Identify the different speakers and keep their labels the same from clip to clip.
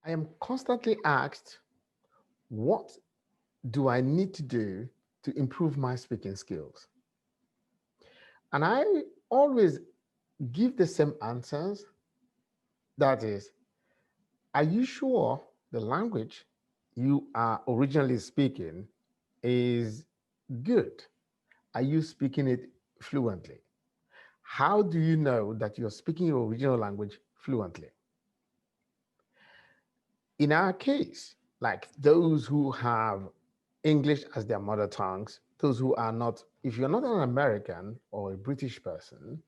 Speaker 1: I am constantly asked, what do I need to do to improve my speaking skills? And I always give the same answers. That is, are you sure the language you are originally speaking is good? Are you speaking it fluently? How do you know that you're speaking your original language fluently? In our case, like those who have English as their mother tongues, those who are not, if you're not an American or a British person,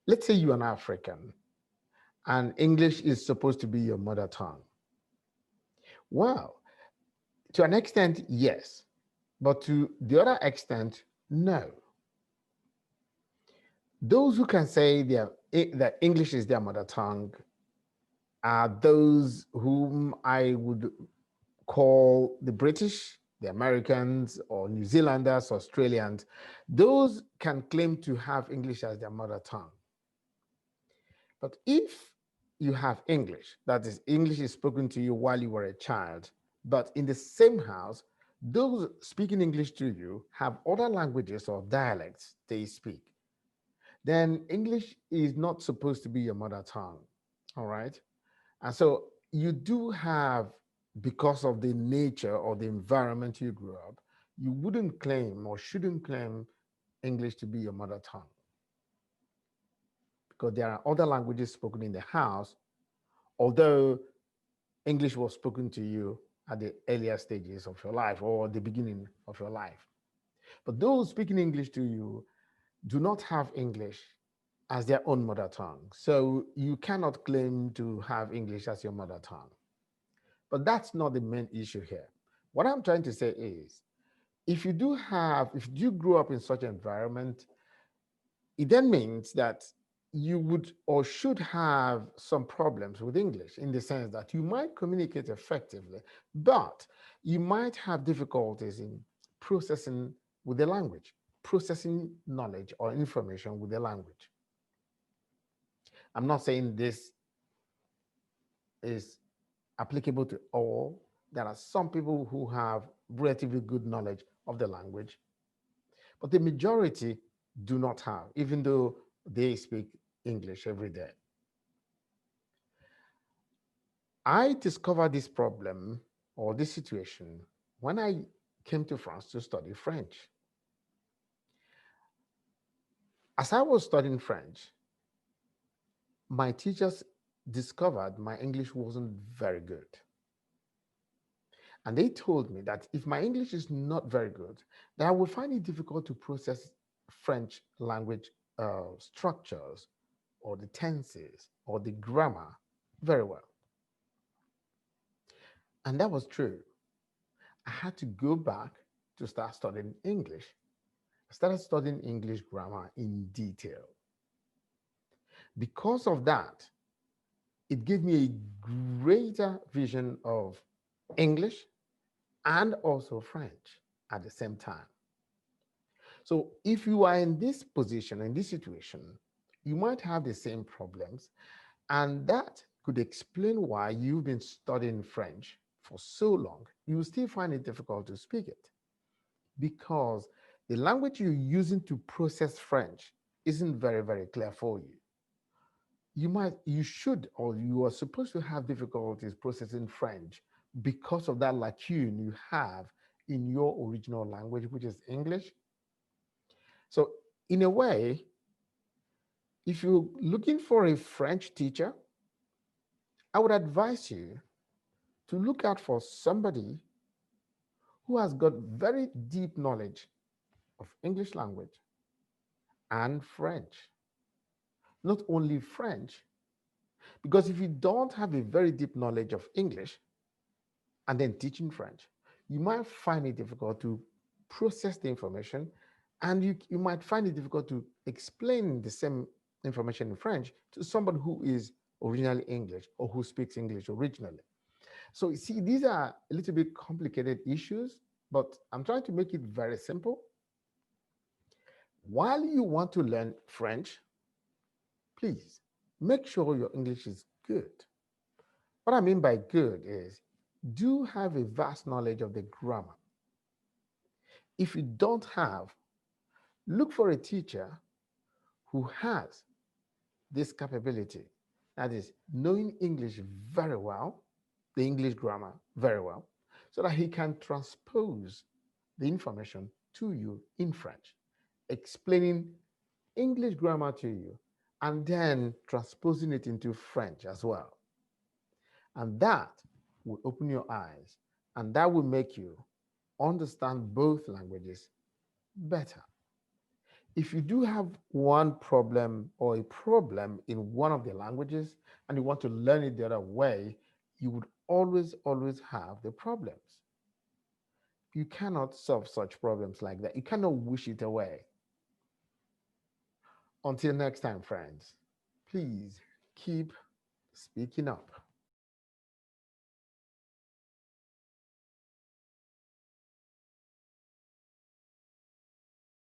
Speaker 1: let's say you're an African and English is supposed to be your mother tongue. Well, to an extent, yes, but to the other extent, no. Those who can say that English is their mother tongue are those whom I would call the British, the Americans, or New Zealanders, Australians. Those can claim to have English as their mother tongue. But if you have English, that is, English is spoken to you while you were a child, but in the same house, those speaking English to you have other languages or dialects they speak, then English is not supposed to be your mother tongue. All right. And so you do have, because of the nature or the environment you grew up, you wouldn't claim or shouldn't claim English to be your mother tongue because there are other languages spoken in the house, although English was spoken to you at the earlier stages of your life or the beginning of your life. But those speaking English to you do not have English as their own mother tongue. So you cannot claim to have English as your mother tongue. But that's not the main issue here. What I'm trying to say is, if you grew up in such an environment, it then means that you would or should have some problems with English in the sense that you might communicate effectively, but you might have difficulties in processing with the language, processing knowledge or information with the language. I'm not saying this is applicable to all. There are some people who have relatively good knowledge of the language, but the majority do not have, even though they speak English every day. I discovered this problem or this situation when I came to France to study French. As I was studying French, my teachers discovered my English wasn't very good. And they told me that if my English is not very good, that I would find it difficult to process French language structures or the tenses or the grammar very well. And that was true. I had to go back to start studying English. I started studying English grammar in detail. Because of that, it gave me a greater vision of English and also French at the same time. So if you are in this position, in this situation, you might have the same problems, and that could explain why you've been studying French for so long. You will still find it difficult to speak it because the language you're using to process French isn't very, very clear for you. You should, or you are supposed to have difficulties processing French because of that lacune you have in your original language, which is English. So, in a way, if you're looking for a French teacher, I would advise you to look out for somebody who has got very deep knowledge of English language and French. Not only French, because if you don't have a very deep knowledge of English and then teaching French, you might find it difficult to process the information, and you might find it difficult to explain the same information in French to somebody who is originally English or who speaks English originally. So you see, these are a little bit complicated issues, but I'm trying to make it very simple. While you want to learn French, please make sure your English is good. What I mean by good is do have a vast knowledge of the grammar. If you don't have, look for a teacher who has this capability. That is, knowing English very well, the English grammar very well, so that he can transpose the information to you in French, explaining English grammar to you, and then transposing it into French as well. And that will open your eyes, and that will make you understand both languages better. If you do have one problem or a problem in one of the languages and you want to learn it the other way, you would always have the problems. You cannot solve such problems like that. You cannot wish it away. Until next time, friends, please keep speaking up.